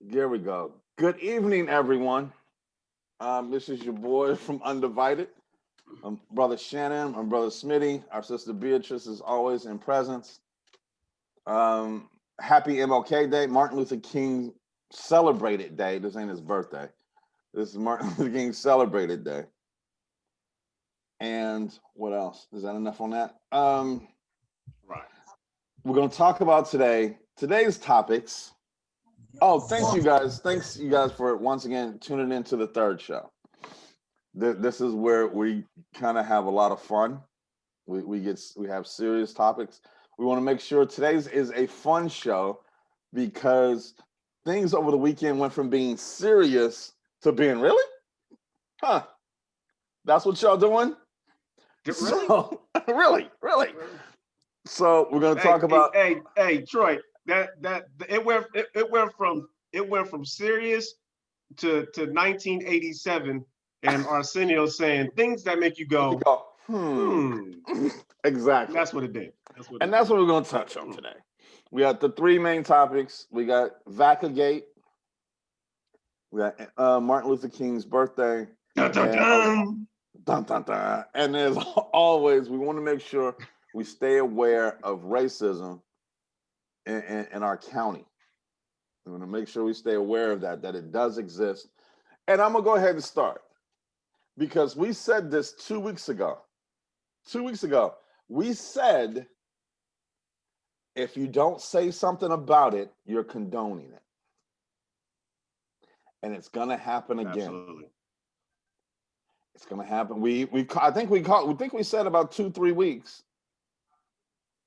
There we go. Good evening, everyone. This is your boy from Undivided. Brother Shannon, my brother Smitty, our sister Beatrice is always in presence. Happy MLK Day, Martin Luther King celebrated day. This ain't his birthday. This is Martin Luther King celebrated day. And what else? Is that enough on that? Right. We're going to talk about today's topics. Oh, thanks you guys. Thanks you guys for once again tuning into the third show. This is where we kind of have a lot of fun. We have serious topics. We want to make sure today's is a fun show because things over the weekend went from being serious to being really? Huh. That's what y'all doing? Really? So, really. So we're gonna talk about Hey, Troy. That it went from serious to 1987, and Arsenio saying things that make you go, Exactly. That's what it did. That's what we're gonna touch on today. We got the three main topics. We got Vacagate. We got Martin Luther King's birthday. Dun, dun, dun. Dun, dun, dun. And as always, we want to make sure we stay aware of racism in our county. We want to make sure we stay aware of that it does exist. And I'm going to go ahead and start because we said this 2 weeks ago. 2 weeks ago, we said if you don't say something about it, you're condoning it. And it's going to happen again. Absolutely. It's going to happen. I think we said about 2-3 weeks.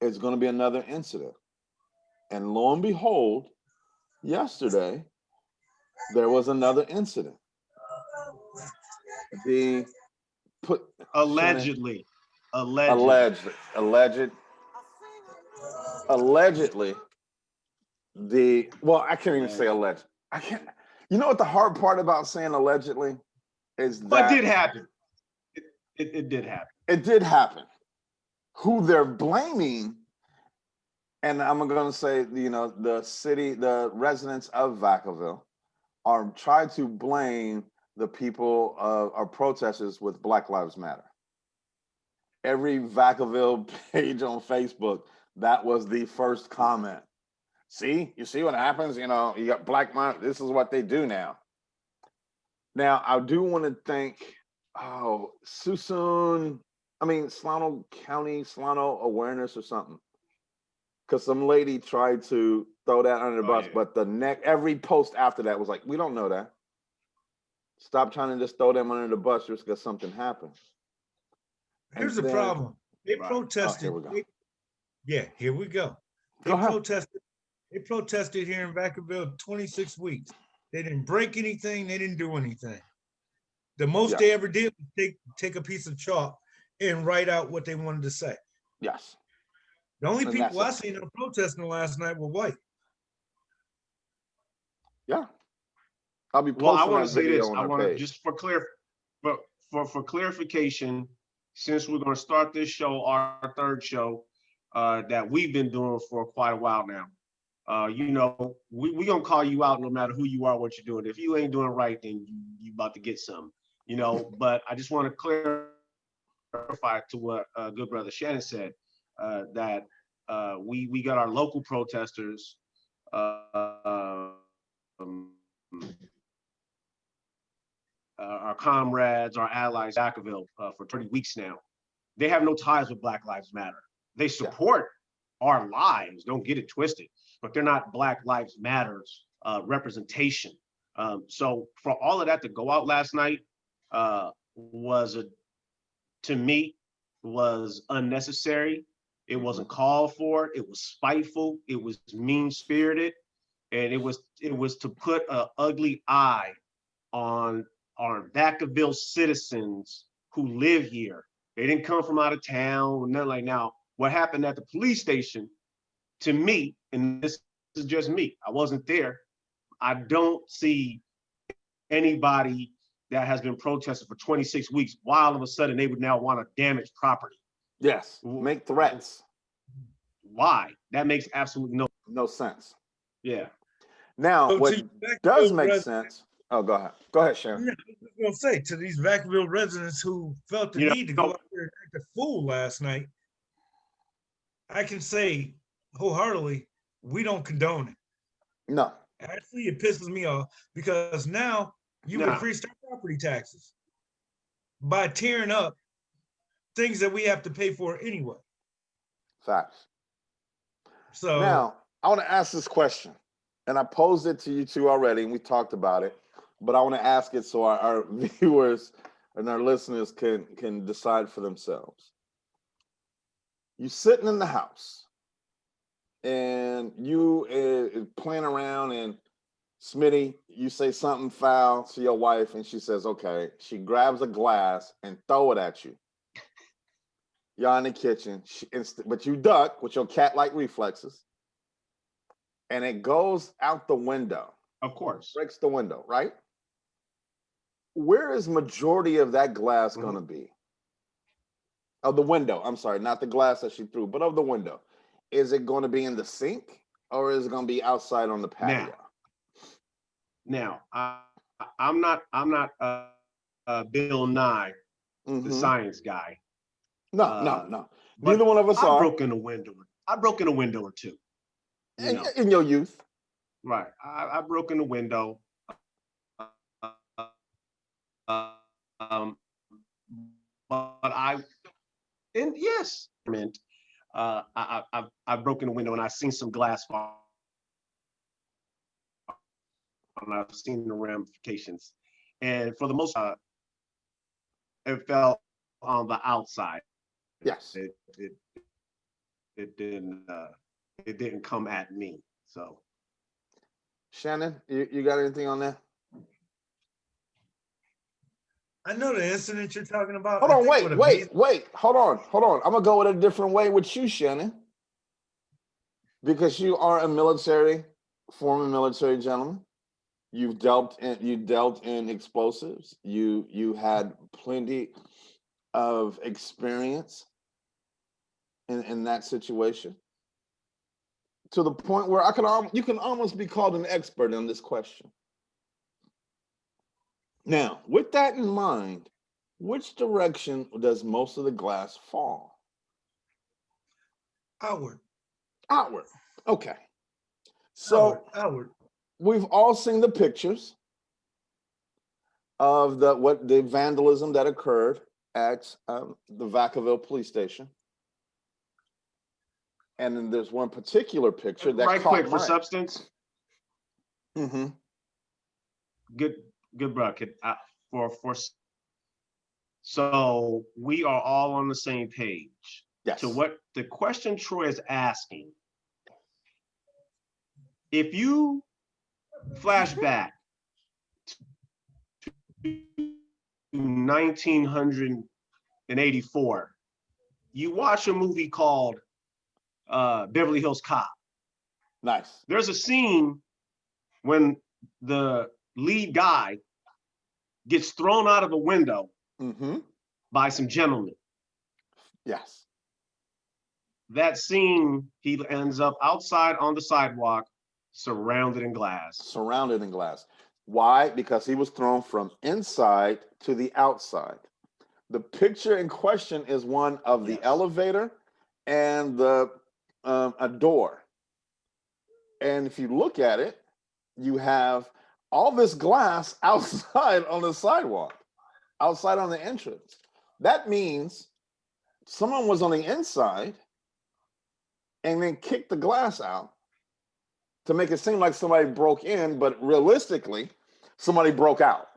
It's going to be another incident. And lo and behold, yesterday, there was another incident. Allegedly, I can't even say alleged. I can't. You know what the hard part about saying allegedly is that but it did happen. It did happen. It did happen. Who they're blaming, and I'm going to say, the residents of Vacaville are trying to blame the people our protesters with Black Lives Matter. Every Vacaville page on Facebook, that was the first comment. You see what happens? You got Black Lives. This is what they do now. Now, I do want to thank, Solano County, Solano Awareness or something. Because some lady tried to throw that under the bus, yeah. but every post after that was like, we don't know that. Stop trying to just throw them under the bus just because something happened. Here's the problem. They protested. Here we go. Here we go. They protested here in Vacaville 26 weeks. They didn't break anything. They didn't do anything. The most they ever did was take a piece of chalk and write out what they wanted to say. Yes. The only people I seen protesting last night were white. Yeah. I'll be posting Well, I want to say this. I want to just for clarification, since we're going to start this show, our third show, that we've been doing for quite a while now. We're going to call you out no matter who you are, what you're doing. If you ain't doing right, then you about to get some, but I just want to clarify to what good brother Shannon said, that we got our local protesters, our comrades, our allies, Vacaville, for 30 weeks now. They have no ties with Black Lives Matter. They support our lives, don't get it twisted, but they're not Black Lives Matter's representation. So for all of that to go out last night to me, was unnecessary. It wasn't called for. It was spiteful. It was mean-spirited, and it was to put an ugly eye on our Vacaville citizens who live here. They didn't come from out of town, nothing like now. What happened at the police station, to me, and this is just me, I wasn't there, I don't see anybody that has been protesting for 26 weeks, why all of a sudden they would now want to damage property. Yes, make threats. Why? That makes absolutely no sense. Yeah. Now, So what to you does Vacaville make residents, sense? Oh, go ahead. Go ahead, Sharon. I was gonna say to these Vacaville residents who felt the You need to know, go out there and act a fool last night, I can say wholeheartedly, we don't condone it. No. Actually, it pisses me off because now you've no, increased our property taxes by tearing up things that we have to pay for anyway. Facts. So Now, I want to ask this question, and I posed it to you two already, and we talked about it, but I want to ask it so our viewers and our listeners can decide for themselves. You sitting in the house, and you playing around, and Smitty, you say something foul to your wife, and she says, okay. She grabs a glass and throw it at you. Y'all in the kitchen, but you duck with your cat-like reflexes, and it goes out the window. of course. Breaks the window, right? Where is majority of that glass going to be? Of the window, I'm sorry, not the glass that she threw, but of the window. Is it going to be in the sink, or is it going to be outside on the patio? Now, I'm not Bill Nye, the science guy. No. But Neither one of us I are. broke in a window. I broke in a window or two. In your youth. Right. I broke in a window. But yes, I've broken a window and I've seen some glass fall, and I've seen the ramifications. And for the most part, it fell on the outside. Yes. It didn't come at me. So, Shannon, you got anything on that? I know the incident you're talking about. Hold on, wait. Hold on. I'm gonna go with a different way with you, Shannon, because you are a former military gentleman. You dealt in explosives. You had plenty of experience in that situation, to the point where you can almost be called an expert on this question. Now, with that in mind, which direction does most of the glass fall? Outward. Okay. So outward. We've all seen the pictures of the vandalism that occurred at the Vacaville police station. And then there's one particular picture that right caught quick for substance. Mm-hmm. Good bucket for. So we are all on the same page. Yes. So what the question Troy is asking, if you flash back to 1984, you watch a movie called Beverly Hills Cop. Nice. There's a scene when the lead guy gets thrown out of a window by some gentlemen. Yes. That scene, he ends up outside on the sidewalk, surrounded in glass. Why? Because he was thrown from inside to the outside. The picture in question is one of the elevator and a door. And if you look at it, you have all this glass outside on the sidewalk, outside on the entrance. That means someone was on the inside and then kicked the glass out to make it seem like somebody broke in, but realistically, somebody broke out.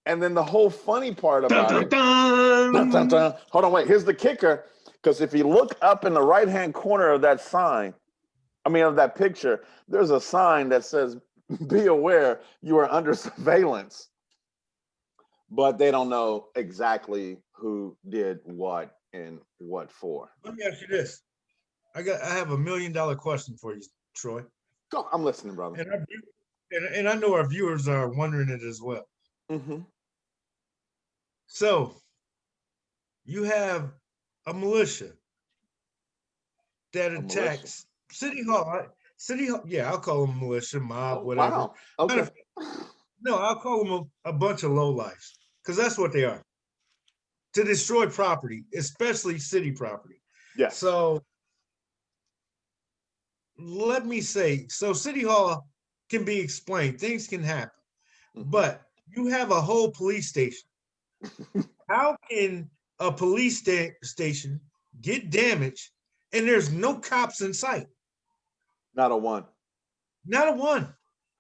And then the whole funny part about it, hold on, wait, here's the kicker, because if you look up in the right-hand corner of that sign, of that picture, there's a sign that says, be aware you are under surveillance. But they don't know exactly who did what and what for. Let me ask you this. I have $1 million question for you, Troy. Go, I'm listening, brother. And I know our viewers are wondering it as well. So you have a militia that attacks City Hall. City Hall, yeah, I'll call them militia, mob, Oh, whatever. wow. Okay. No, I'll call them a bunch of lowlifes because that's what they are. To destroy property, especially city property. Yes. So let me say, so City Hall can be explained, things can happen, but you have a whole police station. How can a police station get damaged and there's no cops in sight? Not a one. Not a one.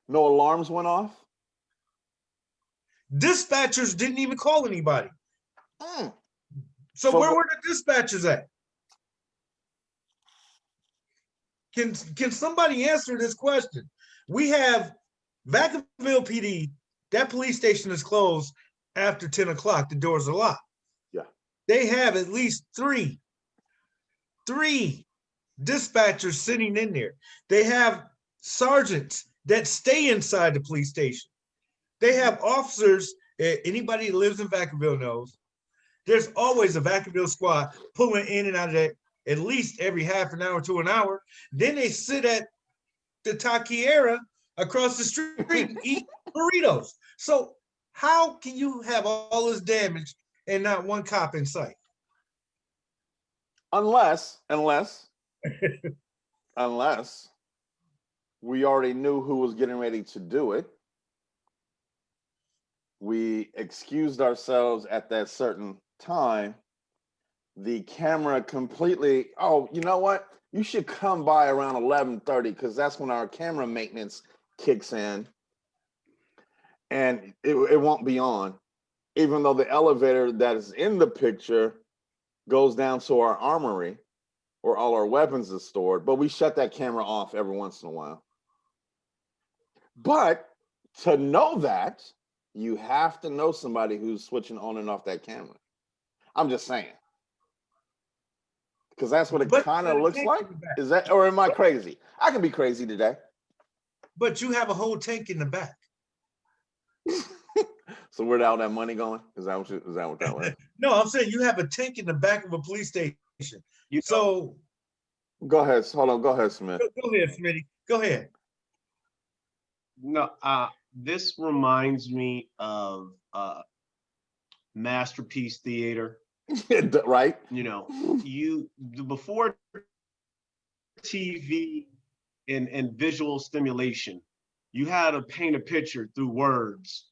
No alarms went off. Dispatchers didn't even call anybody. Mm. So where were the dispatchers at? Can somebody answer this question? We have Vacaville PD. That police station is closed after 10 o'clock. The doors are locked. Yeah. They have at least three dispatchers sitting in there. They have sergeants that stay inside the police station. They have officers. Anybody that lives in Vacaville knows there's always a Vacaville squad pulling in and out of that at least every half an hour to an hour. Then they sit at the taqueria across the street and eat burritos. So how can you have all this damage and not one cop in sight? Unless we already knew who was getting ready to do it. We excused ourselves at that certain time. The camera completely, oh, you know what? You should come by around 11:30 because that's when our camera maintenance kicks in. And it won't be on, even though the elevator that is in the picture goes down to our armory where all our weapons are stored, but we shut that camera off every once in a while. But to know that, you have to know somebody who's switching on and off that camera. I'm just saying. Because that's what it kind of looks like. Is that, or am I crazy? I can be crazy today. But you have a whole tank in the back. So where'd all that money going? Is that what that was? No, I'm saying you have a tank in the back of a police station. So go ahead. Hold on. Go ahead, Smith. Go ahead, Smitty. Go ahead. No, this reminds me of Masterpiece Theater. Right? You know, before TV and visual stimulation, you had to paint a picture through words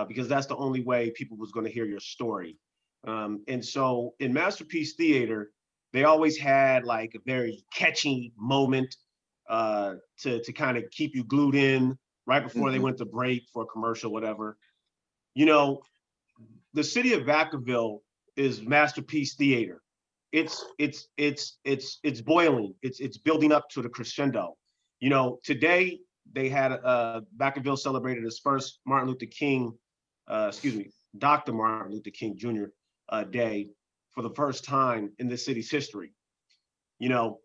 because that's the only way people was going to hear your story. And so in Masterpiece Theater, they always had like a very catchy moment to kind of keep you glued in right before they went to break for a commercial, whatever. You know, the city of Vacaville is Masterpiece Theater. It's boiling. It's building up to the crescendo. You know, today they had Vacaville celebrated its first Dr. Martin Luther King Jr. Day for the first time in the city's history. You know,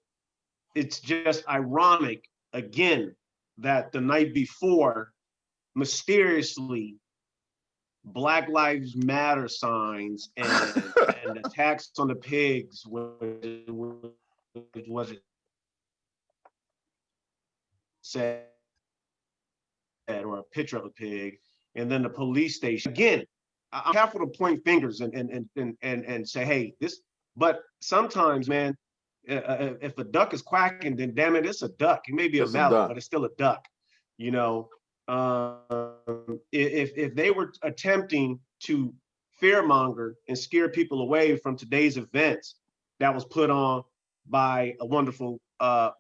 it's just ironic again that the night before, mysteriously, Black Lives Matter signs and attacks on the pigs was it said, or a picture of a pig, and then the police station again. I'm careful to point fingers and say, hey, this. But sometimes, man, if a duck is quacking, then damn it, it's a duck. It may be a mallet, but it's still a duck. You know, if they were attempting to fearmonger and scare people away from today's events that was put on by a wonderful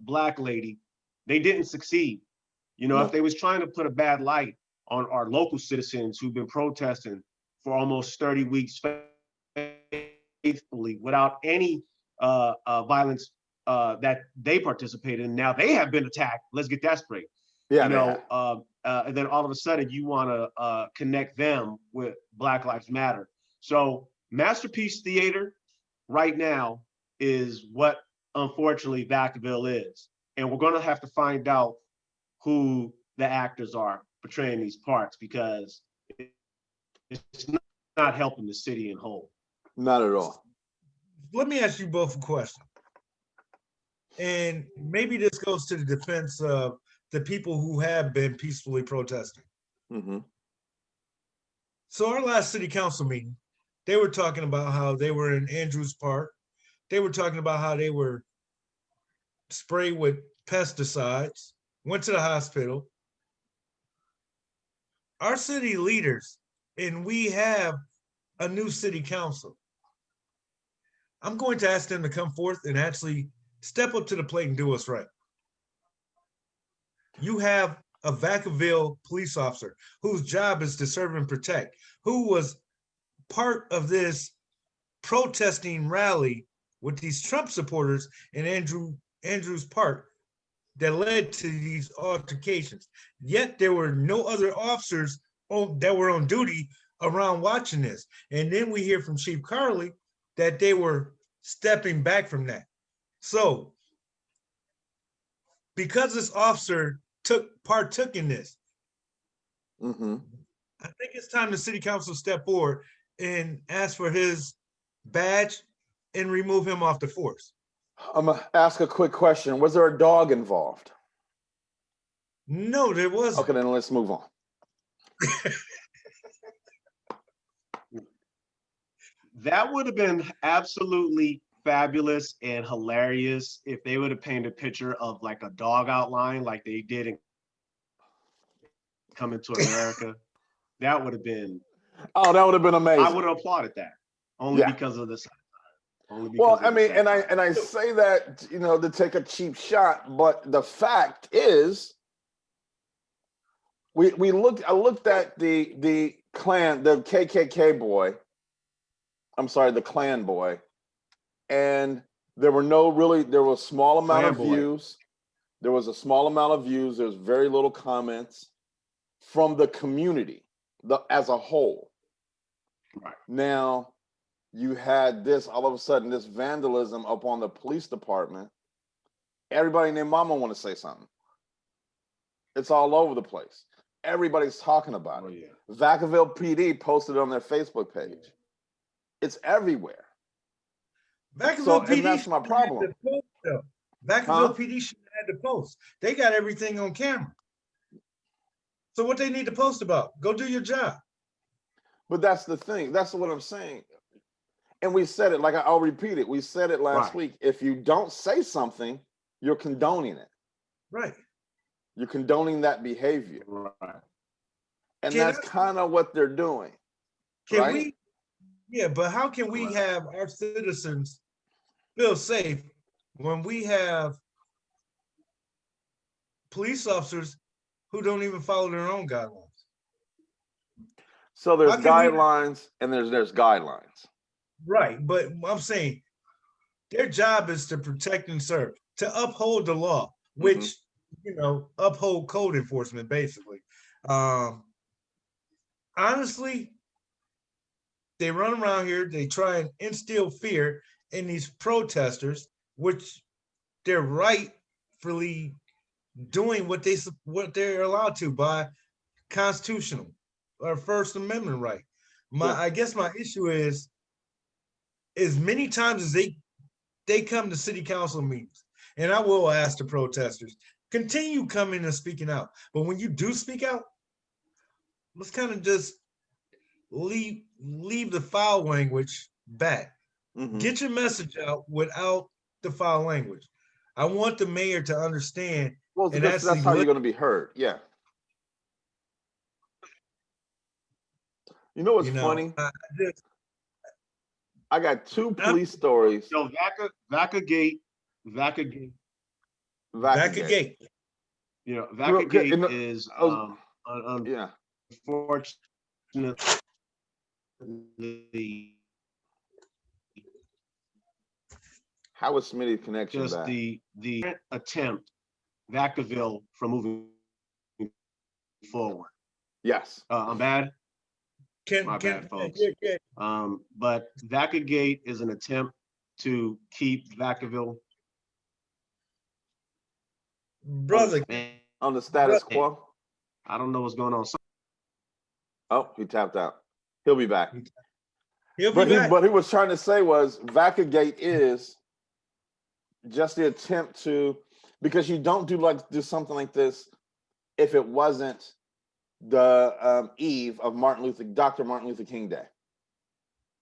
Black lady, they didn't succeed. You know, if they was trying to put a bad light on our local citizens who've been protesting for almost 30 weeks faithfully without any violence that they participated in, now they have been attacked. Let's get that straight. Yeah, you know, and then all of a sudden you want to connect them with Black Lives Matter. So Masterpiece Theater right now is what unfortunately Vacaville is. And we're going to have to find out who the actors are portraying these parts because it's not helping the city in whole. Not at all. Let me ask you both a question. And maybe this goes to the defense of the people who have been peacefully protesting. Mm-hmm. So our last city council meeting, they were talking about how they were in Andrews Park. They were talking about how they were sprayed with pesticides, went to the hospital. Our city leaders, and we have a new city council. I'm going to ask them to come forth and actually step up to the plate and do us right. You have a Vacaville police officer whose job is to serve and protect, who was part of this protesting rally with these Trump supporters in Andrews Park that led to these altercations. Yet there were no other officers that were on duty around watching this. And then we hear from Chief Carley that they were stepping back from that. So because this officer partook in this, Mm-hmm. I think it's time the city council step forward and ask for his badge and remove him off the force. I'm gonna ask a quick question. Was there a dog involved? No, there wasn't. Okay, then let's move on. That would have been absolutely fabulous and hilarious if they would have painted a picture of like a dog outline like they did in Coming to America. That would have been. Oh, that would have been amazing. I would have applauded that only Yeah. because of the. Well, I mean, and I say that, you know, to take a cheap shot, but the fact is, I looked at the Klan, the KKK boy. I'm sorry, the Klan boy, and there was a small amount of views. There was a small amount of views. There's very little comments from the community, as a whole. Right. Now, you had this, all of a sudden, this vandalism up on the police department. Everybody and their mama want to say something. It's all over the place. Everybody's talking about it. Yeah. Vacaville PD posted it on their Facebook page. It's everywhere. Vacaville PD, and that's my problem. Vacaville PD should have had the post. They got everything on camera. So what they need to post about? Go do your job. But that's the thing. That's what I'm saying. And we said it, like I'll repeat it. We said it last week. If you don't say something, you're condoning it. Right. You're condoning that behavior. Right. And that's kind of what they're doing. Can we? Yeah, but how can we have our citizens feel safe when we have police officers who don't even follow their own guidelines? So there's guidelines and there's guidelines. Right, but I'm saying their job is to protect and serve, to uphold the law, which, you know, uphold code enforcement, basically. Honestly, they run around here, they try and instill fear in these protesters, which they're rightfully doing what they're allowed to by constitutional or First Amendment right. I guess my issue is as many times as they come to city council meetings, and I will ask the protesters, continue coming and speaking out. But when you do speak out, let's kind of just leave the foul language back. Get your message out without the foul language. I want the mayor to understand. Well, and that's how you're going to be heard. Yeah. You know what's funny? I got two police stories. So Vacagate. You know, Vacagate is unfortunately how was Smitty's connection just back? the attempt Vacaville from moving forward. Yes. I'm bad. My bad, folks. But Vacagate is an attempt to keep Vacaville on the status quo. I don't know what's going on. Oh, he tapped out. He'll be back. But what he was trying to say was Vacagate is just the attempt to, because you don't do something like this if it wasn't the eve of Dr. Martin Luther King Day.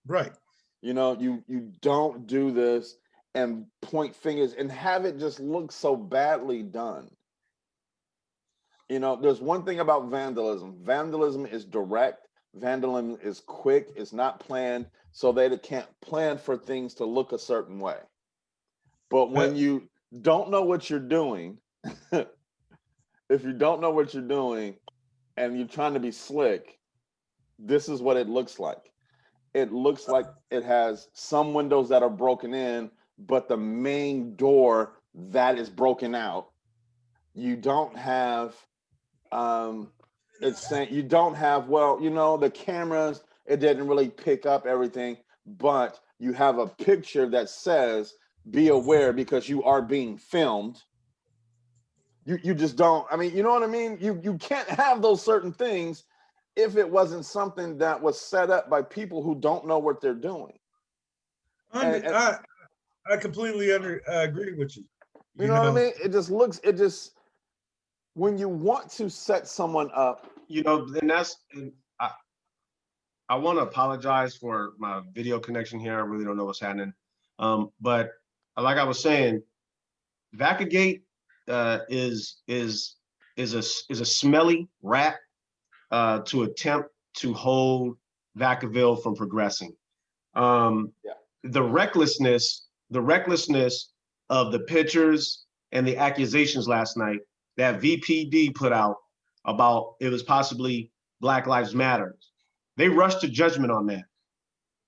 Right. You know, you don't do this and point fingers and have it just look so badly done. You know, there's one thing about vandalism. Vandalism is direct. Vandalism is quick. It's not planned, so they can't plan for things to look a certain way. But when you don't know what you're doing, if you don't know what you're doing and you're trying to be slick, this is what it looks like. It looks like it has some windows that are broken in, but the main door that is broken out. You don't have it's saying you don't have, well, you know, the cameras, it didn't really pick up everything, but you have a picture that says be aware because you are being filmed. You just don't, I mean, you know what I mean? You can't have those certain things if it wasn't something that was set up by people who don't know what they're doing. I completely agree with you. You know what I mean? It just when you want to set someone up, you know, then I want to apologize for my video connection here. I really don't know what's happening. But like I was saying, Vacagate is a smelly rat to attempt to hold Vacaville from progressing. The recklessness of the pictures and the accusations last night that VPD put out about it was possibly Black Lives Matter. They rushed to judgment on that.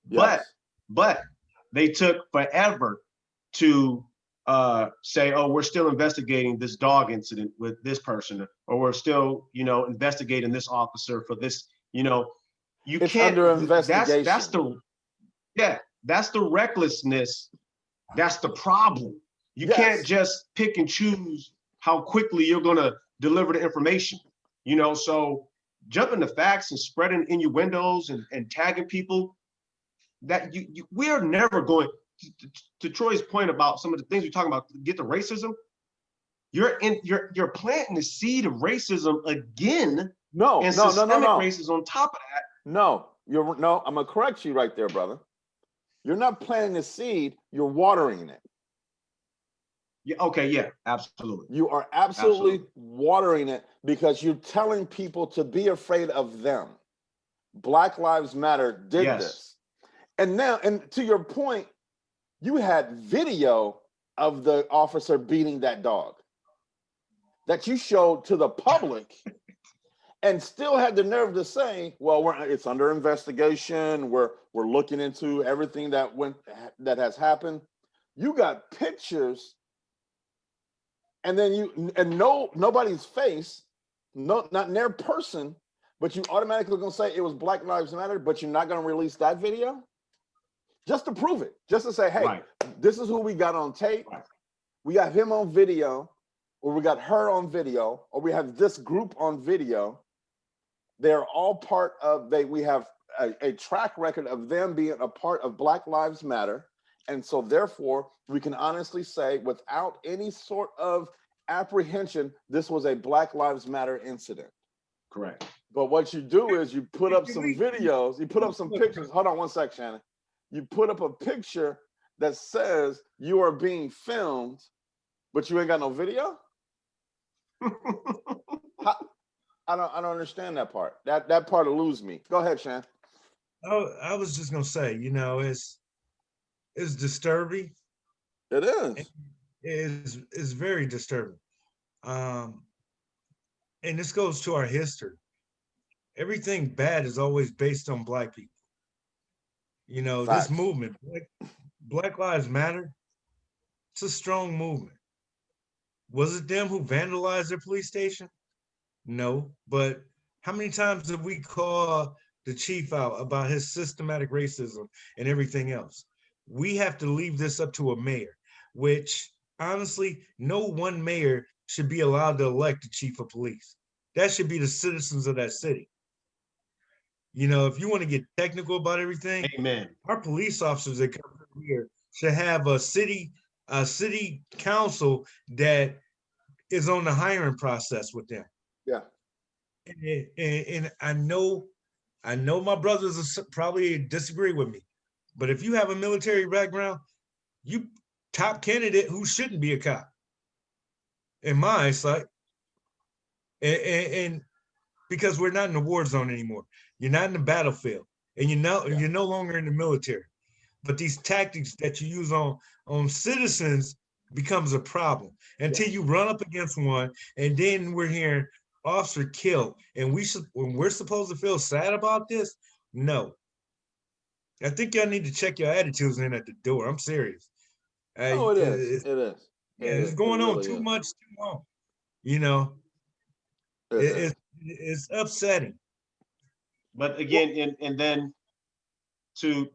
Yes. But they took forever to say, oh, we're still investigating this dog incident with this person, or we're still, you know, investigating this officer for this, you know, it's under investigation. That's the recklessness. That's the problem. You can't just pick and choose how quickly you're going to deliver the information, you know, so jumping the facts and spreading innuendos and tagging people that we are never going to Troy's point about some of the things we're talking about, get the racism. You're planting the seed of racism again. No. Racism on top of that. No, I'm gonna correct you right there, brother. You're not planting the seed, you're watering it. Yeah, okay, yeah, absolutely. You are absolutely watering it because you're telling people to be afraid of them. Black Lives Matter did this. And now, and to your point, you had video of the officer beating that dog that you showed to the public and still had the nerve to say, well, it's under investigation. We're looking into everything that has happened. You got pictures. And then nobody's face, not their person, but you automatically gonna say it was Black Lives Matter, but you're not gonna release that video just to prove it, just to say, hey, this is who we got on tape. We got him on video, or we got her on video, or we have this group on video. They're all part of, we have a track record of them being a part of Black Lives Matter. And so therefore, we can honestly say without any sort of apprehension, this was a Black Lives Matter incident. Correct. But what you do is you put up some videos, you put up some pictures. Hold on one sec, Shannon. You put up a picture that says you are being filmed, but you ain't got no video? I don't understand that part. That part will lose me. Go ahead, Shan. I was just gonna say, you know, it's disturbing. It is. It's very disturbing. And this goes to our history. Everything bad is always based on Black people. You know, Facts. This movement, Black Lives Matter, it's a strong movement. Was it them who vandalized their police station? No, but how many times did we call the chief out about his systematic racism and everything else? We have to leave this up to a mayor, which honestly, no one mayor should be allowed to elect the chief of police. That should be the citizens of that city. You know, if you want to get technical about everything, amen. Our police officers that come here should have a city a city council that is on the hiring process with them. Yeah. And I know my brothers will probably disagree with me, but if you have a military background, you top candidate who shouldn't be a cop in my eyesight. And because we're not in the war zone anymore, you're not in the battlefield, and you're no longer in the military. But these tactics that you use on citizens becomes a problem until you run up against one, and then we're hearing officer killed, and when we're supposed to feel sad about this. No, I think y'all need to check your attitudes in at the door. I'm serious. Oh, it is. It is. Yeah, it's going on really too is. much too long. You know, it's upsetting. But again, and then to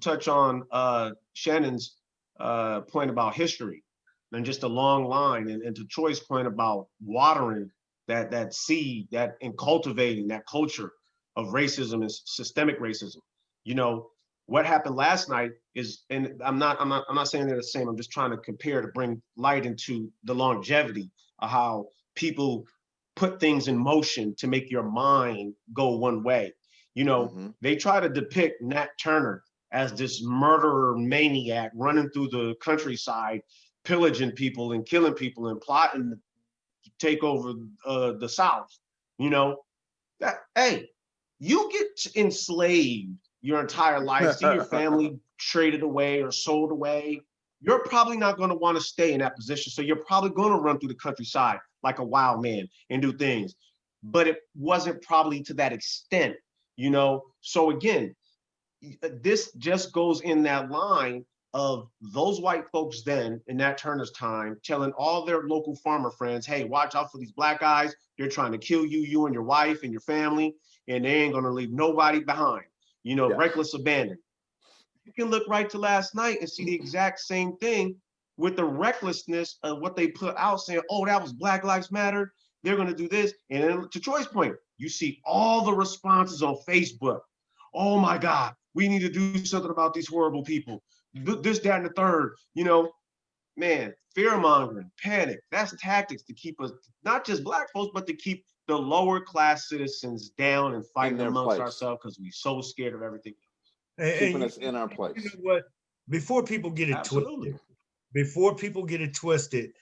touch on Shannon's point about history and just a long line, and to Troy's point about watering that seed, that and cultivating that culture of racism and systemic racism. You know, what happened last night is, and I'm not saying they're the same. I'm just trying to compare to bring light into the longevity of how people put things in motion to make your mind go one way. You know, they try to depict Nat Turner as this murderer maniac running through the countryside, pillaging people and killing people and plotting to take over the South. You know, that, hey, you get enslaved your entire life, see your family traded away or sold away, you're probably not going to want to stay in that position. So you're probably going to run through the countryside like a wild man and do things. But it wasn't probably to that extent, you know? So again, this just goes in that line of those white folks then in Nat Turner's time telling all their local farmer friends, hey, watch out for these black guys. They're trying to kill you, you and your wife and your family, and they ain't going to leave nobody behind. You know, reckless abandon. You can look right to last night and see the exact same thing with the recklessness of what they put out saying, oh, that was Black Lives Matter. They're going to do this. And then to Troy's point, you see all the responses on Facebook. Oh my God, we need to do something about these horrible people. This, that, and the third, you know, man, fear mongering, panic. That's tactics to keep us, not just black folks, but to keep the lower class citizens down and fighting amongst ourselves because we're so scared of everything. Keeping us in our place. You know what? Before people get it twisted,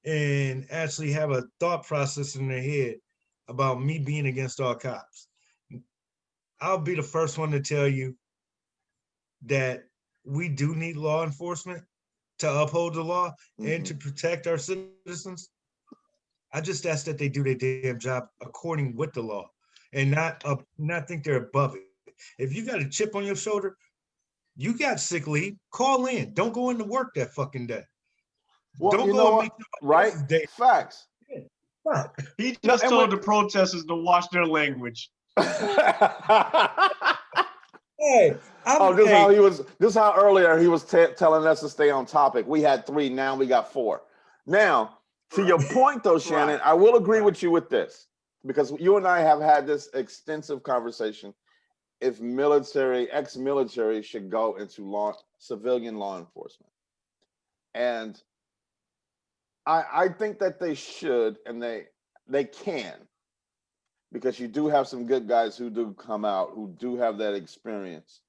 and actually have a thought process in their head about me being against all cops, I'll be the first one to tell you that we do need law enforcement to uphold the law and to protect our citizens. I just ask that they do their damn job according with the law and not think they're above it. If you got a chip on your shoulder, you got sick leave, call in. Don't go into work that fucking day. Well, don't you go know and what? Right? Facts. He just told the protesters to watch their language. Hey, this is how earlier he was telling us to stay on topic. We had 3, now we got 4. Now, to your point though, Shannon, I will agree with you with this, because you and I have had this extensive conversation. If ex-military should go into civilian law enforcement. And I think that they should, and they can, because you do have some good guys who do come out, who do have that experience.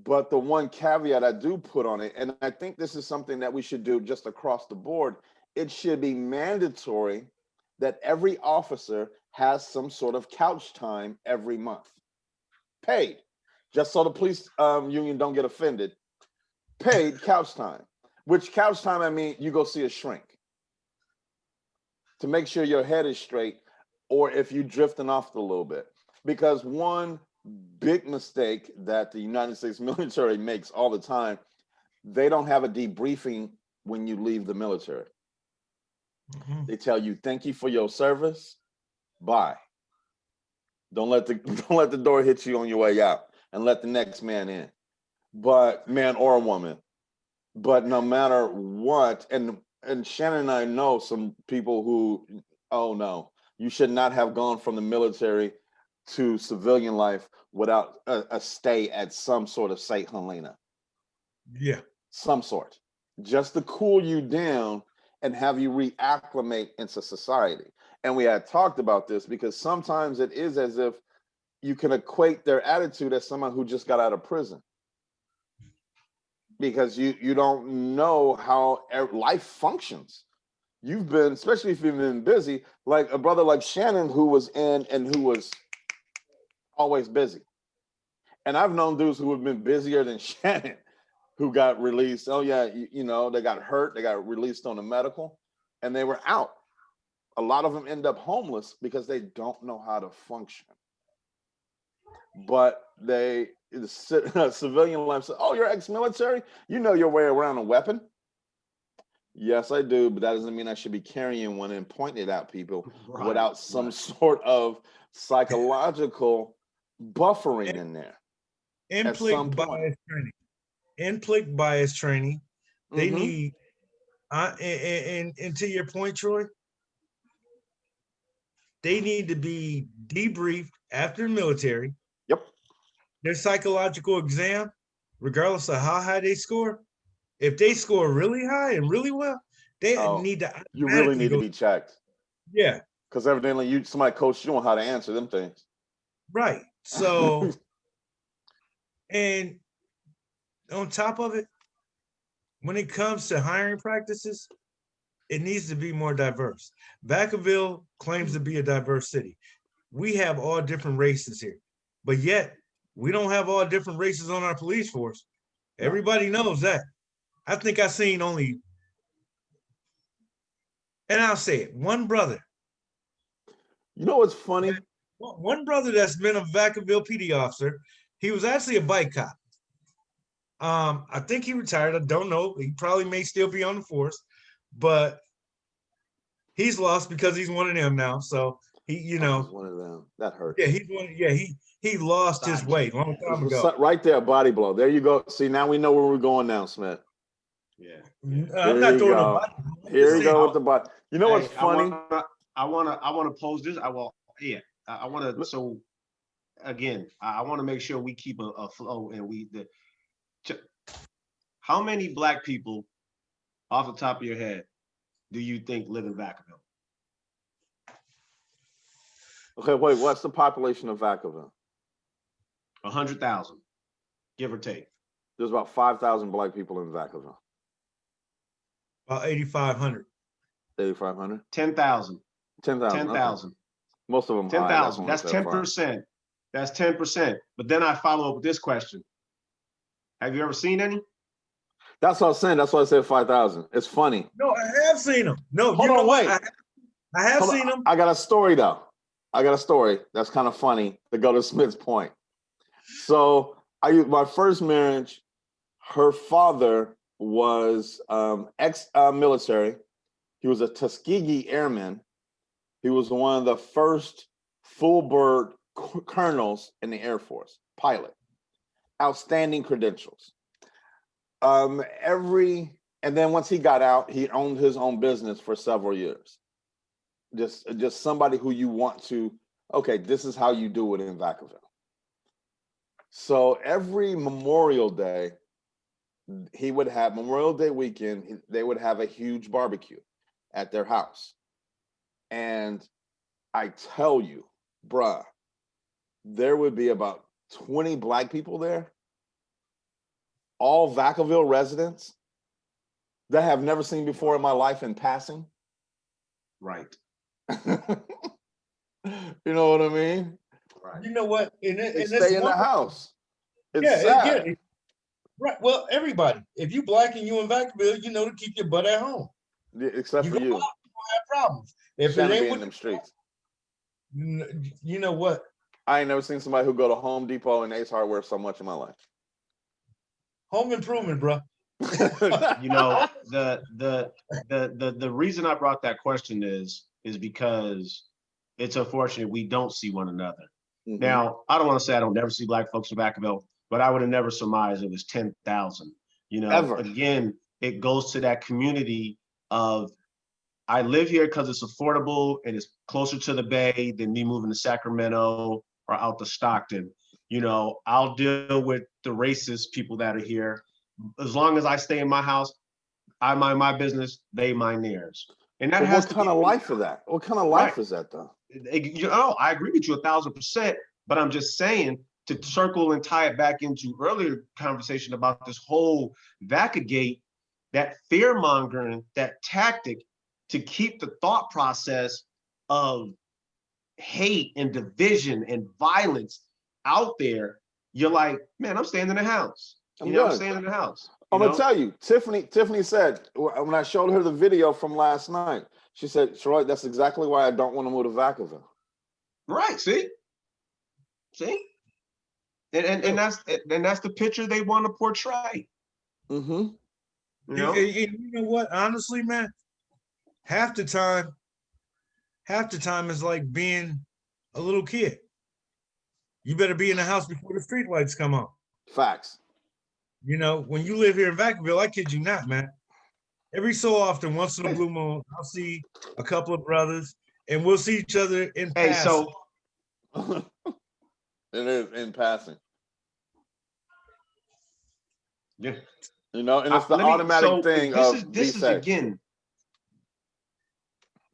But the one caveat I do put on it, and I think this is something that we should do just across the board, it should be mandatory that every officer has some sort of couch time every month. Paid, just so the police union don't get offended. Paid couch time, which couch time, I mean, you go see a shrink to make sure your head is straight, or if you're drifting off a little bit. Because one big mistake that the United States military makes all the time, they don't have a debriefing when you leave the military. They tell you, thank you for your service, bye. Don't let the door hit you on your way out, and let the next man in, but man or a woman. But no matter what, and Shannon and I know some people who, oh no, you should not have gone from the military to civilian life without a stay at some sort of St. Helena. Yeah. Some sort. just to cool you down and have you reacclimate into society. And we had talked about this because sometimes it is as if you can equate their attitude as someone who just got out of prison, because you don't know how life functions. You've been, especially if you've been busy, like a brother like Shannon, who was in and who was always busy. And I've known dudes who have been busier than Shannon who got released. Oh yeah, you know, they got hurt, they got released on the medical, and they were out. A lot of them end up homeless because they don't know how to function. But the civilian life says, "Oh, you're ex-military. You know your way around a weapon." Yes, I do, but that doesn't mean I should be carrying one and pointing it at people without some sort of psychological buffering in there. Implicit bias training. Implicit bias training. They need, and to your point, Troy, they need to be debriefed after the military. Yep. Their psychological exam, regardless of how high they score, if they score really high and really well, they need to. You really need to be checked. Yeah. Because evidently somebody coached you on how to answer them things. Right. So, and on top of it, when it comes to hiring practices, it needs to be more diverse. Vacaville claims to be a diverse city. We have all different races here, but yet we don't have all different races on our police force. Everybody knows that. I think I've seen only, and I'll say it, one brother. You know what's funny? One brother that's been a Vacaville PD officer. He was actually a bike cop. I think he retired. I don't know. He probably may still be on the force, but he's lost because he's one of them now. So he's one of them. That hurts. Yeah, he's one. Yeah, he lost his weight a long time ago. Right there, body blow. There you go. See, now we know where we're going now, Smith. Yeah. I'm not throwing a body. Here you go with the body. You know what's funny? I want to pose this. I want to. So again, I want to make sure we keep a flow, and how many Black people, off the top of your head, do you think live in Vacaville? Okay, wait. What's the population of Vacaville? 100,000, give or take. There's about 5,000 Black people in Vacaville. About 8,500. 8,500. 10,000. 10,000. 10,000. Okay. Most of them. 10,000. That's 10%. That's 10%. But then I follow up with this question: have you ever seen any? That's what I was saying. That's why I said 5,000. It's funny. No, I have seen them. No, hold on, wait. I have seen them. I got a story though. I got a story that's kind of funny to go to Smith's point. So my first marriage, her father was ex-military. He was a Tuskegee airman. He was one of the first full bird colonels in the Air Force, pilot. Outstanding credentials. And then once he got out, he owned his own business for several years. Just somebody who you want to, okay, this is how you do it in Vacaville. So every Memorial Day, he would have Memorial Day weekend, they would have a huge barbecue at their house. And I tell you, bruh, there would be about 20 Black people there, all Vacaville residents that I have never seen before in my life in passing. Right. You know what I mean? Right. You know what? They stay in the house. It's sad. Yeah. Right. Well, everybody, if you Black and you in Vacaville, you know to keep your butt at home. Yeah, except for you. You don't have problems. If Shannon it ain't be in with them streets. You know what? I ain't never seen somebody who go to Home Depot and Ace Hardware so much in my life. Home improvement, bro. You know, the reason I brought that question is because it's unfortunate we don't see one another. Mm-hmm. Now, I don't want to say I don't never see Black folks in Vacaville, but I would have never surmised it was 10,000. You know, ever. Again, it goes to that community of, I live here because it's affordable and it's closer to the Bay than me moving to Sacramento or out to Stockton. You know, I'll deal with the racist people that are here. As long as I stay in my house, I mind my business, they mind theirs. And that But has what to kind be of life is that? What kind of life is that, though? You know, I agree with you 1,000%, but I'm just saying to circle and tie it back into earlier conversation about this whole Vacagate, that fear mongering, that tactic to keep the thought process of hate and division and violence out there. You're like, man, I'm staying in the house. I'm staying in the house. I'm gonna tell you, Tiffany said when I showed her the video from last night, she said, "Sharoy, that's exactly why I don't want to move to Vacaville." Right. See, and that's the picture they want to portray. Mm-hmm. You know what? Honestly, man, half the time is like being a little kid. You better be in the house before the street lights come on. Facts. You know, when you live here in Vacaville, I kid you not, man. Every so often, once in a blue moon, I'll see a couple of brothers, and we'll see each other in passing. It is in passing. Yeah. You know, and it's the automatic thing this is again.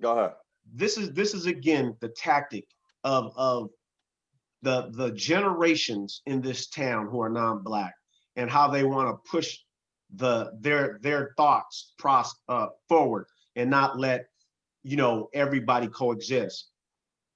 Go ahead. This is again the tactic of the generations in this town who are non-black and how they want to push their thoughts forward and not let everybody coexist.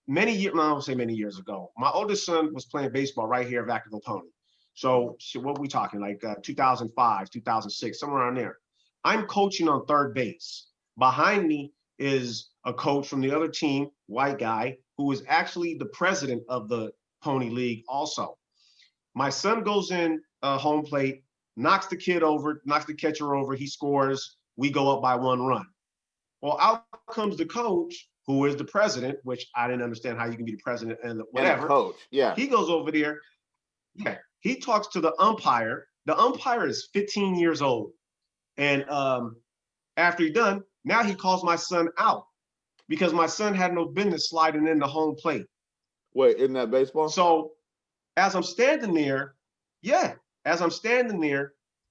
I don't say many years ago, my oldest son was playing baseball right here at Vacaville Pony. So what we talking, like 2005, 2006, somewhere around there. I'm coaching on third base. Behind me is a coach from the other team, white guy, who is actually the president of the Pony League also. My son goes in home plate, knocks the catcher over, he scores, we go up by 1 run. Well, out comes the coach, who is the president, which I didn't understand how you can be the president and whatever. And coach, yeah. He goes over there. Yeah, he talks to the umpire. The umpire is 15 years old. And after he's done, now he calls my son out because my son had no business sliding in the home plate. Wait, isn't that baseball? So as I'm standing there,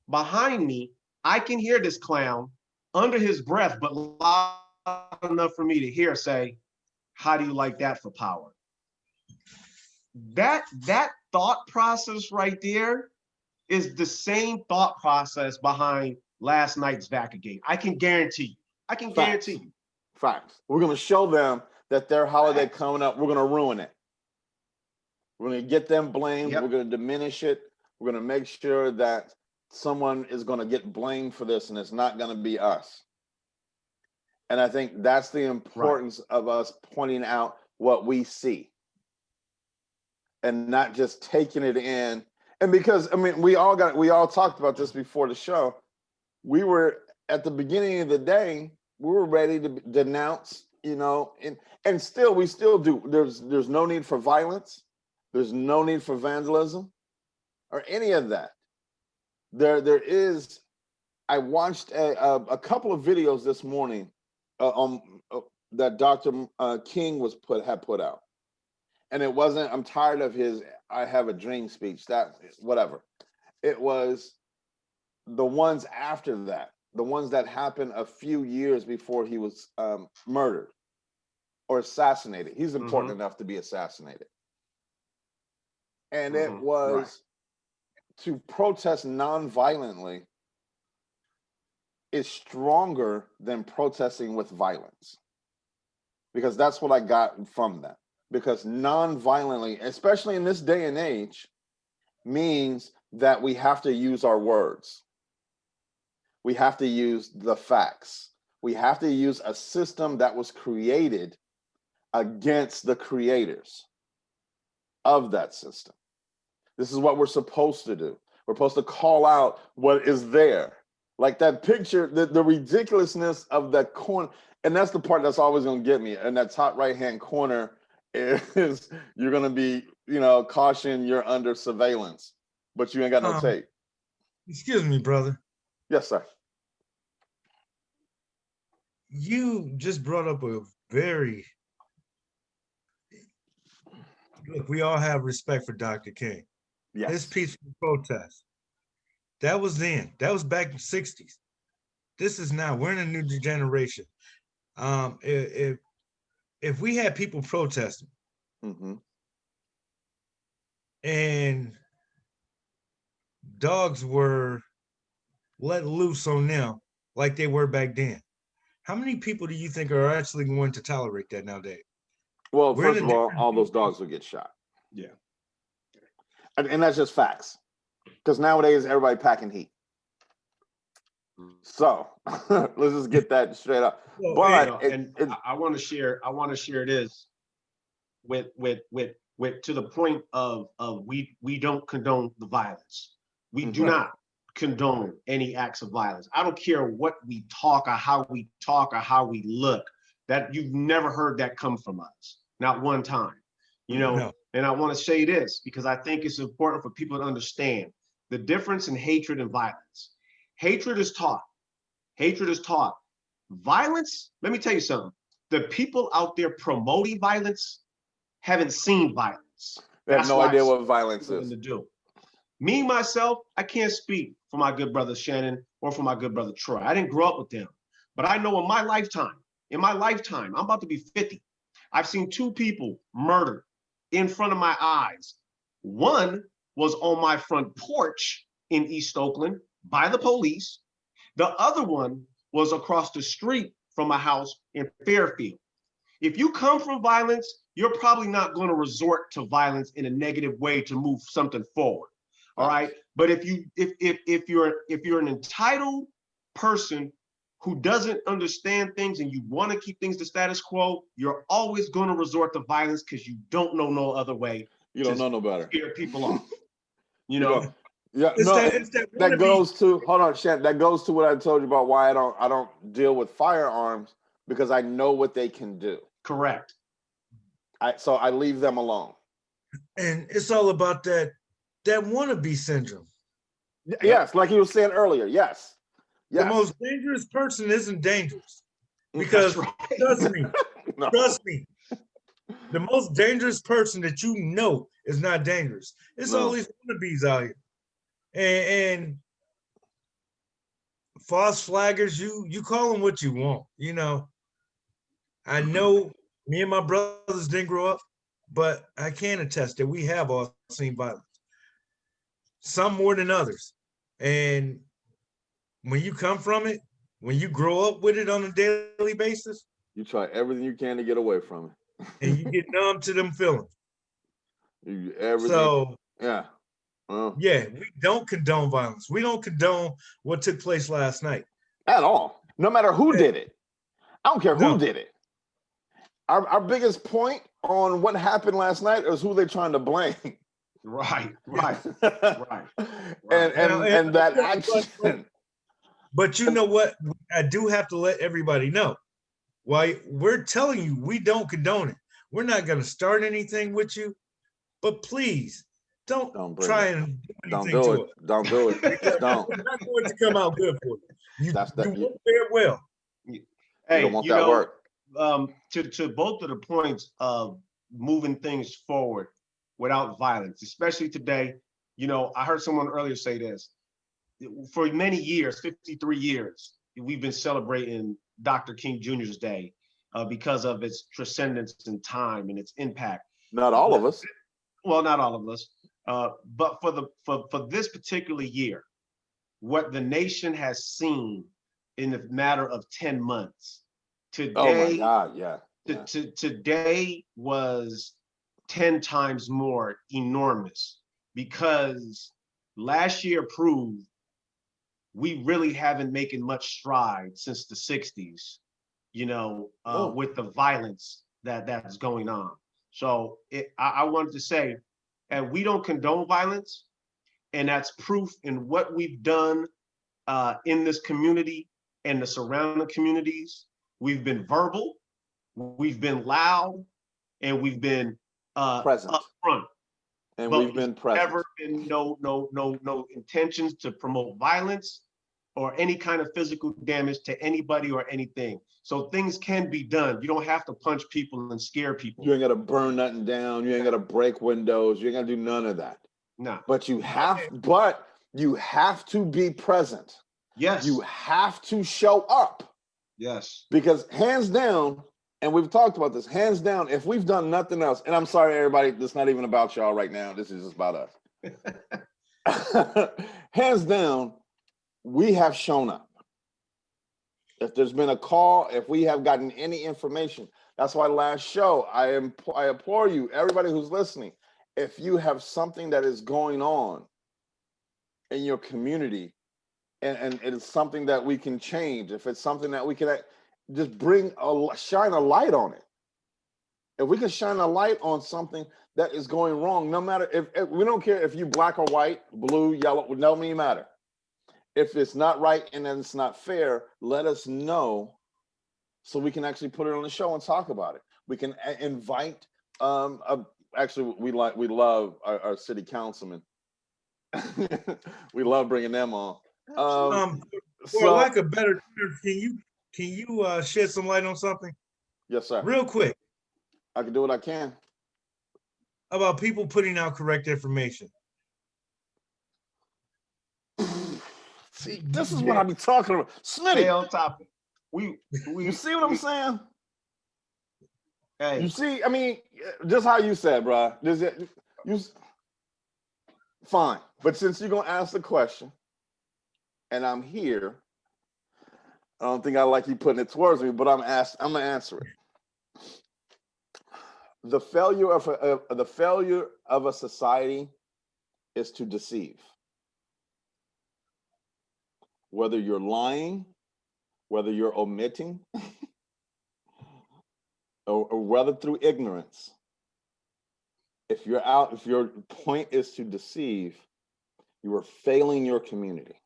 behind me, I can hear this clown under his breath, but loud enough for me to hear say, "How do you like that for power?" That thought process right there is the same thought process behind last night's Vacagate. I can guarantee you. Facts. We're going to show them that their holiday coming up, we're going to ruin it. We're going to get them blamed. Yep. We're going to diminish it. We're going to make sure that someone is going to get blamed for this, and it's not going to be us. And I think that's the importance of us pointing out what we see and not just taking it in. And because, I mean, we all talked about this before the show. We were at the beginning of the day, we were ready to denounce, and we still do. There's no need for violence. There's no need for vandalism or any of that. There is. I watched a couple of videos this morning that Dr. King had put out, and it wasn't. I'm tired of his "I have a dream" speech. That whatever. It was the ones after that, the ones that happened a few years before he was murdered or assassinated. He's important enough to be assassinated. And it was to protest nonviolently is stronger than protesting with violence. Because that's what I got from that. Because nonviolently, especially in this day and age, means that we have to use our words. We have to use the facts. We have to use a system that was created against the creators of that system. This is what we're supposed to do. We're supposed to call out what is there. Like that picture, the ridiculousness of that corner. And that's the part that's always going to get me. And that top right-hand corner is you're going to be, caution, you're under surveillance, but you ain't got no tape. Excuse me, brother. Yes, sir. You just brought up a very... Look, we all have respect for Dr. King. Yes. His peaceful protest. That was then. That was back in the 60s. this is now, we're in a new generation. If we had people protesting and dogs were let loose on them like they were back then, how many people do you think are actually going to tolerate that nowadays? Well, first of all those dogs would get shot. Yeah. And that's just facts. Because nowadays everybody packing heat. So let's just get that straight up. But I want to share this with to the point of we don't condone the violence. We do not condone any acts of violence. I don't care what we talk or how we look. That you've never heard that come from us, not one time. You know, No. And I want to say this because I think it's important for people to understand the difference in hatred and violence. Hatred is taught. Hatred is taught. Violence, let me tell you something. The people out there promoting violence haven't seen violence. They have no idea what violence is. To do. Me, myself, I can't speak for my good brother Shannon or for my good brother Troy. I didn't grow up with them. But I know in my lifetime, I'm about to be 50. I've seen two people murdered in front of my eyes. One was on my front porch in East Oakland by the police. The other one was across the street from a house in Fairfield. If you come from violence, you're probably not going to resort to violence in a negative way to move something forward. All right. But if you're an entitled person who doesn't understand things and you want to keep things the status quo, you're always going to resort to violence because you don't know no other way. You don't know no better. Scare people off. You know. Yeah, that goes to hold on, Shannon. That goes to what I told you about why I don't deal with firearms, because I know what they can do. Correct. So I leave them alone. And it's all about that wannabe syndrome. Yes, like you were saying earlier. Yes. The most dangerous person isn't dangerous. Because trust me, the most dangerous person that you know is not dangerous. It's all these wannabes out here. And false flaggers, you call them what you want. You know, I know me and my brothers didn't grow up, but I can attest that we have all seen violence. Some more than others. And when you come from it, when you grow up with it on a daily basis, you try everything you can to get away from it. And you get numb to them feelings. So, yeah. Yeah, we don't condone violence. We don't condone what took place last night. At all. No matter who did it. I don't care who did it. Our biggest point on what happened last night is who they're trying to blame. Right. And that action. But you know what? I do have to let everybody know. Why we're telling you we don't condone it. We're not going to start anything with you, but please don't try and do anything to it. Don't do it. Don't. It's not going to come out good for you. You won't fare well. Hey, you don't want that work. To both of the points of moving things forward without violence, especially today. You know, I heard someone earlier say this. For many years, 53 years, we've been celebrating Dr. King Jr.'s Day because of its transcendence in time and its impact. Not all of us. Well, not all of us. But for this particular year, what the nation has seen in the matter of 10 months, today, oh my God, yeah. Today was 10 times more enormous, because last year proved we really haven't making much stride since the 60s, you know, with the violence that's going on. So I wanted to say, and we don't condone violence, and that's proof in what we've done in this community and the surrounding communities. We've been verbal, we've been loud, and we've been present. Upfront. And but we've been present. Never been no intentions to promote violence or any kind of physical damage to anybody or anything. So things can be done. You don't have to punch people and scare people. You ain't got to burn nothing down. You ain't got to break windows. You ain't got to do none of that. No. But you have to be present. Yes. You have to show up. Yes. Because hands down, and we've talked about this, hands down, if we've done nothing else, and I'm sorry, everybody, this is not even about y'all right now. This is just about us. Hands down, we have shown up. If there's been a call, if we have gotten any information, that's why last show, I implore you, everybody who's listening, if you have something that is going on in your community, and it's something that we can change, if it's something that we can just shine a light on it. If we can shine a light on something that is going wrong, no matter if we don't care if you black or white, blue, yellow, it doesn't matter. If it's not right and then it's not fair, let us know so we can actually put it on the show and talk about it. We can invite. Actually, we love our city councilmen. We love bringing them on. For lack of better terms, can you shed some light on something? Yes, sir. Real quick. I can do what I can. About people putting out correct information. See, this is what I be talking about. Smitty. Stay on topic. You see what I'm saying? Hey. You see, I mean, just how you said, bro. Fine. But since you're gonna ask the question, and I'm here, I don't think I like you putting it towards me, but I'm gonna answer it. The failure of a society is to deceive. Whether you're lying, whether you're omitting, or whether through ignorance. If your point is to deceive, you are failing your community.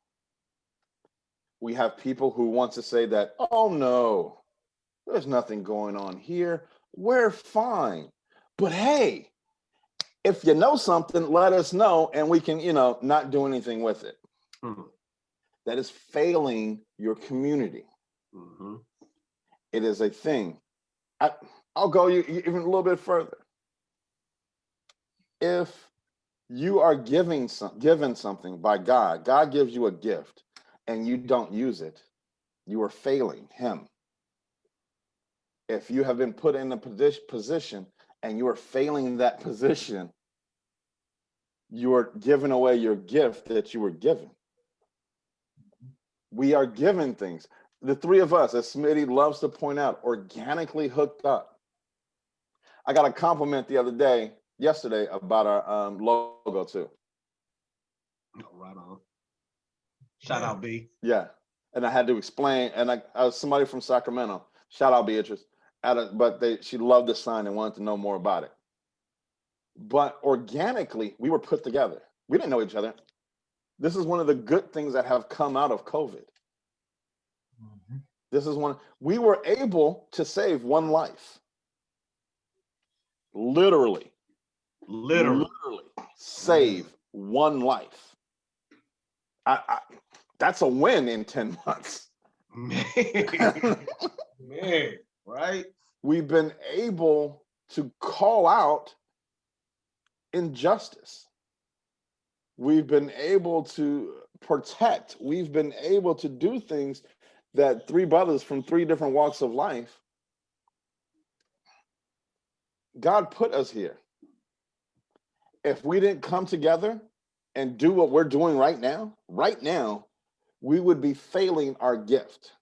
We have people who want to say that, oh no, there's nothing going on here. We're fine. But hey, if you know something, let us know and we can, not do anything with it. Mm-hmm. That is failing your community. Mm-hmm. It is a thing. I'll go even a little bit further. If you are given something by God, God gives you a gift and you don't use it, you are failing him. If you have been put in a position and you are failing that position, you are giving away your gift that you were given. We are given things. The three of us, as Smitty loves to point out, organically hooked up. I got a compliment yesterday about our logo too. Right on. Shout out B. Yeah, and I had to explain, and I was somebody from Sacramento. Shout out Beatrice. She loved the sign and wanted to know more about it. But organically, we were put together. We didn't know each other. This is one of the good things that have come out of COVID. Mm-hmm. This is we were able to save one life. Literally save one life. That's a win in 10 months. Man, right? We've been able to call out injustice. We've been able to protect. We've been able to do things that three brothers from three different walks of life, God put us here. If we didn't come together and do what we're doing right now, we would be failing our gift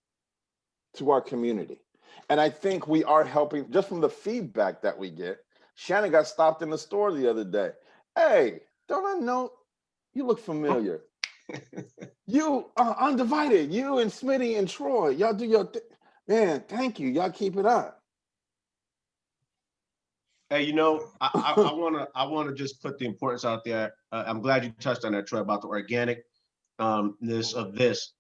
to our community. And I think we are helping just from the feedback that we get. Shannon got stopped in the store the other day. Hey, don't I know? You look familiar. You Undivided, you and Smitty and Troy, y'all do your thing. Man, thank you. Y'all keep it up. Hey, I wanna just put the importance out there. I'm glad you touched on that, Troy, about the organicness of this.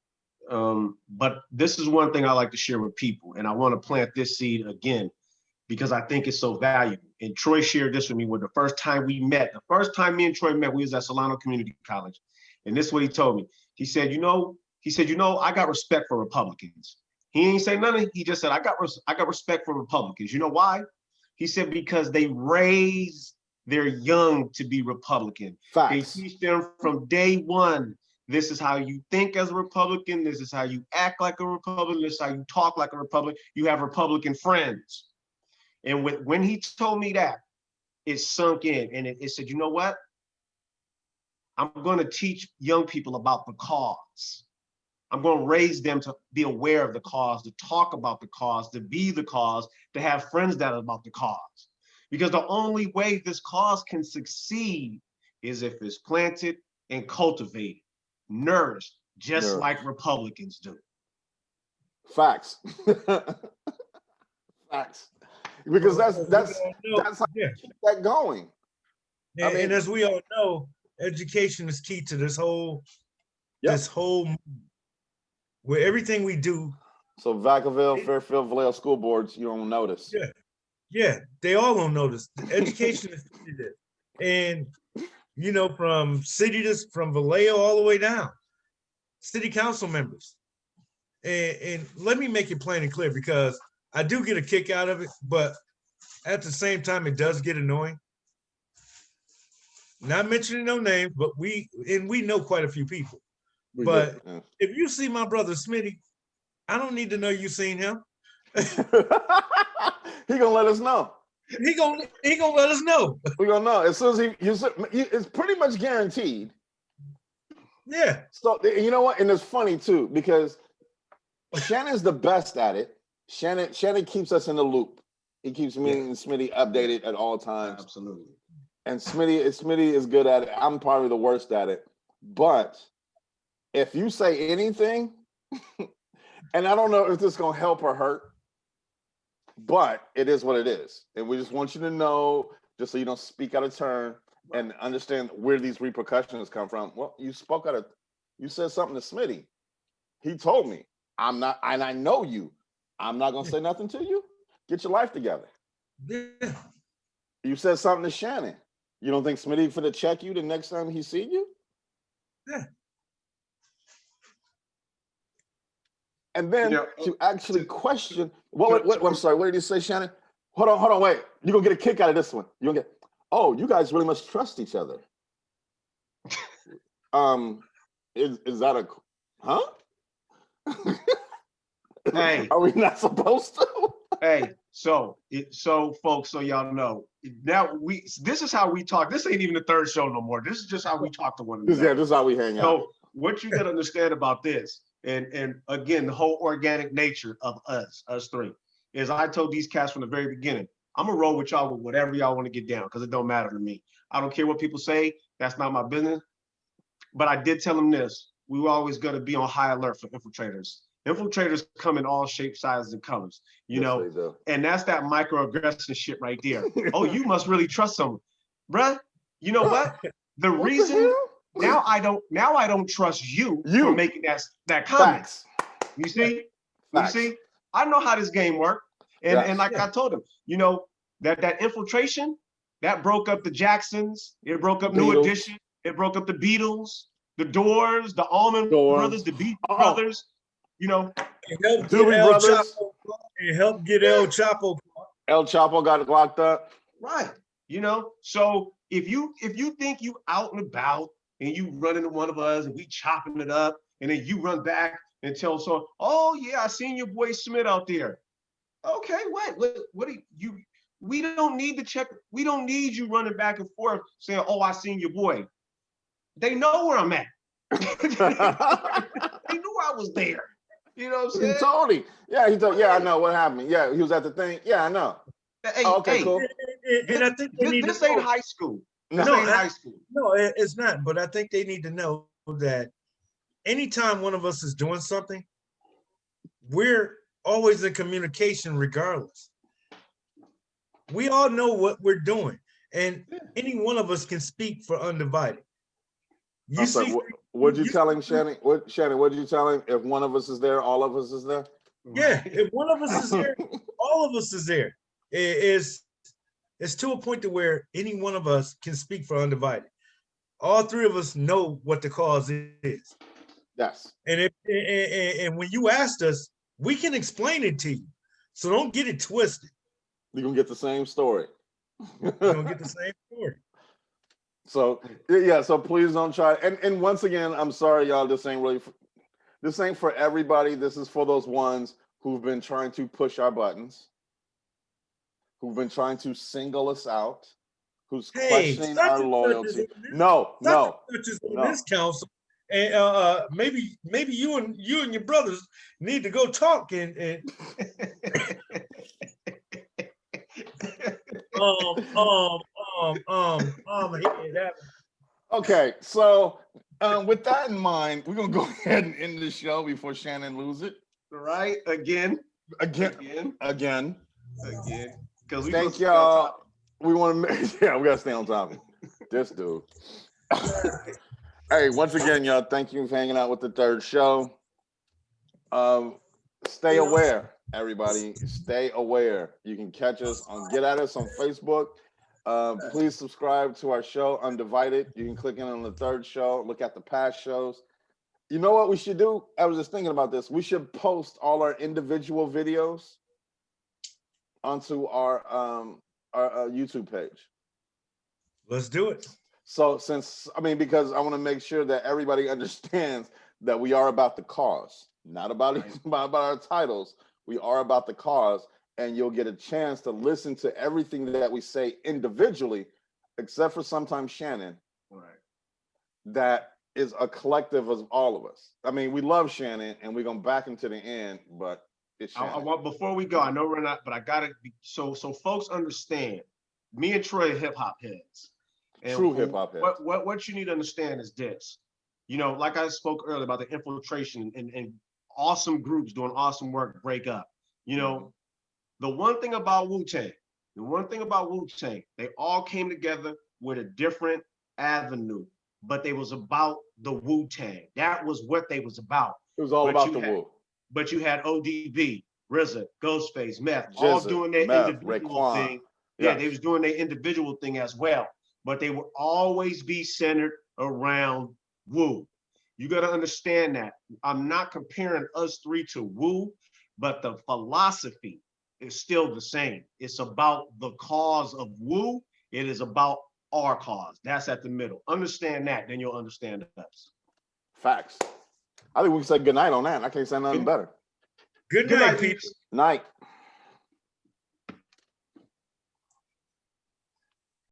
But this is one thing I like to share with people, and I want to plant this seed again because I think it's so valuable. And Troy shared this with me when the first time me and Troy met, we was at Solano Community College. And this is what he told me. He said, I got respect for Republicans. He ain't say nothing. He just said, I got respect for Republicans. You know why? He said, because they raise their young to be Republican. Facts. They teach them from day one This is how you think as a Republican. This is how you act like a Republican. This is how you talk like a Republican. You have Republican friends. And when he told me that, it sunk in, and it said, you know what? I'm going to teach young people about the cause. I'm going to raise them to be aware of the cause, to talk about the cause, to be the cause, to have friends that are about the cause. Because the only way this cause can succeed is if it's planted and cultivated, nourished, just like Republicans do. Facts. Facts. Because that's how you keep that going. And, I mean, and as we all know, education is key to this whole where everything we do. So Vacaville, Fairfield, Vallejo school boards, you don't notice. Yeah, they all don't notice. Education is key to this. And you know, from Vallejo all the way down, city council members. And let me make it plain and clear, because I do get a kick out of it, but at the same time, it does get annoying. Not mentioning no names, but we know quite a few people. But if you see my brother Smitty, I don't need to know you seen him. He gonna let us know. He gonna let us know. We gonna know as soon as it's pretty much guaranteed. Yeah. So you know what, and it's funny too, because Shannon's the best at it. Shannon keeps us in the loop. He keeps me and Smitty updated at all times. Absolutely. And Smitty is good at it. I'm probably the worst at it. But if you say anything, and I don't know if this is gonna help or hurt, but it is what it is. And we just want you to know, just so you don't speak out of turn and understand where these repercussions come from. Well, you said something to Smitty. He told me, I'm not, and I know you. I'm not gonna say nothing to you. Get your life together. Yeah. You said something to Shannon. You don't think Smitty finna check you the next time he see you? Yeah. And then to actually question, I'm sorry, what did you say, Shannon? Hold on, wait. You're gonna get a kick out of this one. You're gonna get, oh, you guys really must trust each other. Is that a, huh? Hey. Are we not supposed to? Hey, so folks, so y'all know, now this is how we talk. This ain't even the third show no more. This is just how we talk to one another. Yeah, this is how we hang out. So what you gotta understand about this, and again, the whole organic nature of us three, is I told these cats from the very beginning, I'm gonna roll with y'all with whatever y'all want to get down, because it don't matter to me. I don't care what people say, that's not my business. But I did tell them this, we were always gonna be on high alert for infiltrators. Infiltrators come in all shapes, sizes, and colors, you know, and that's that microaggression shit right there. Oh, you must really trust someone, bruh. You know what? The reason now I don't trust you for making that comment. Facts. You see, Facts. You see, I know how this game works, and like I told him, you know, that infiltration that broke up the Jacksons, it broke up New Edition, it broke up the Beatles, the Doors, the Allman Brothers, the Beat Brothers. You know, it helped get El Chapo. El Chapo got locked up. Right. You know, so if you think you out and about and you run into one of us and we chopping it up, and then you run back and tell someone, oh yeah, I seen your boy Smith out there. Okay, what do you? We don't need to check. We don't need you running back and forth saying, oh, I seen your boy. They know where I'm at. They knew I was there. You know what I'm saying? He told him. Yeah, he told. Yeah, I know what happened. Yeah, he was at the thing. Yeah, I know. Hey, okay, cool. And I think this ain't high school. This ain't high school. No, it's not. But I think they need to know that anytime one of us is doing something, we're always in communication regardless. We all know what we're doing, and any one of us can speak for Undivided. What'd you tell him, Shannon? What did you tell him? If one of us is there, all of us is there? Yeah, if one of us is there, all of us is there. It's to a point to where any one of us can speak for Undivided. All three of us know what the cause is. Yes. And and when you asked us, we can explain it to you. So don't get it twisted. You're gonna get the same story. You're gonna get the same story. So yeah, so please don't try. And once again, I'm sorry, y'all. This ain't for everybody. This is for those ones who've been trying to push our buttons, who've been trying to single us out, who's Hey, questioning our loyalty. such No. on this council, and maybe you and your brothers need to go talk and that. Okay, so with that in mind, we're gonna go ahead and end the show before Shannon lose it. Right? Again. Again. Because Thank y'all. We want to make, yeah, we gotta stay on topic. This dude. Hey, once again, y'all, thank you for hanging out with the third show. Stay aware, everybody. Stay aware. You can catch us on Get At Us on Facebook. Please subscribe to our show, Undivided. You can click in on the third show, look at the past shows. You know what we should do? I was just thinking about this. We should post all our individual videos onto our YouTube page. Let's do it. So because I want to make sure that everybody understands that we are about the cause, not about our titles. We are about the cause, and you'll get a chance to listen to everything that we say individually, except for sometimes Shannon. Right. That is a collective of all of us. I mean, we love Shannon, and we're gonna back him to the end, but it's Shannon. I want, before we go, I know we're not, but I gotta be so folks understand. Me and Troy are hip hop heads. And true hip hop heads. What you need to understand is this. You know, like I spoke earlier about the infiltration and awesome groups doing awesome work break up. You know, the one thing about Wu-Tang, they all came together with a different avenue, but they was about the Wu-Tang. That was what they was about. It was all about the Wu. But you had ODB, RZA, Ghostface, Meth, all doing their individual thing. Yeah, they was doing their individual thing as well. But they would always be centered around Wu. You got to understand that. I'm not comparing us three to Wu, but the philosophy is still the same. It's about the cause of Wu. It is about our cause. That's at the middle. Understand that, then you'll understand us. Facts. I think we can say good night on that. I can't say nothing better. Good night, people. Night.